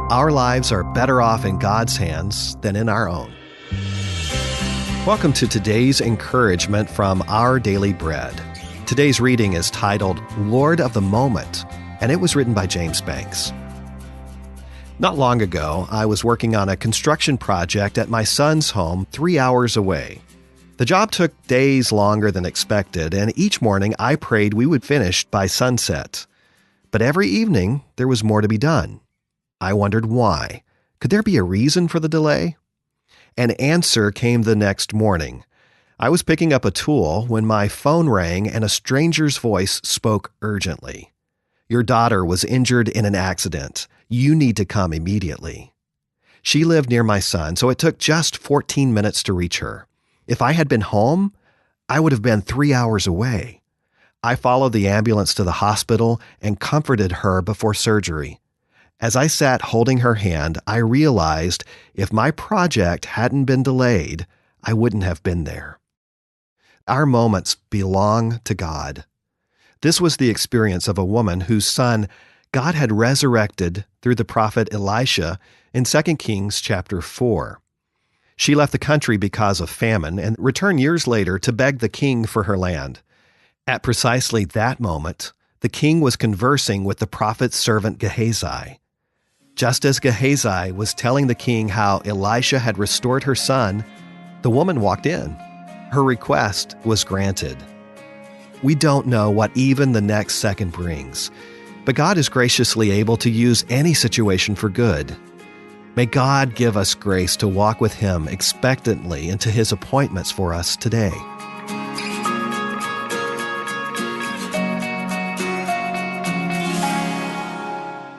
Our lives are better off in God's hands than in our own. Welcome to today's encouragement from Our Daily Bread. Today's reading is titled, Lord of the Moment, and it was written by James Banks. Not long ago, I was working on a construction project at my son's home 3 hours away. The job took days longer than expected, and each morning I prayed we would finish by sunset. But every evening, there was more to be done. I wondered why. Could there be a reason for the delay? An answer came the next morning. I was picking up a tool when my phone rang and a stranger's voice spoke urgently. Your daughter was injured in an accident. You need to come immediately. She lived near my son, so it took just 14 minutes to reach her. If I had been home, I would have been 3 hours away. I followed the ambulance to the hospital and comforted her before surgery. As I sat holding her hand, I realized if my project hadn't been delayed, I wouldn't have been there. Our moments belong to God. This was the experience of a woman whose son God had resurrected through the prophet Elisha in 2 Kings chapter 4. She left the country because of famine and returned years later to beg the king for her land. At precisely that moment, the king was conversing with the prophet's servant Gehazi. Just as Gehazi was telling the king how Elisha had restored her son, the woman walked in. Her request was granted. We don't know what even the next second brings, but God is graciously able to use any situation for good. May God give us grace to walk with Him expectantly into His appointments for us today.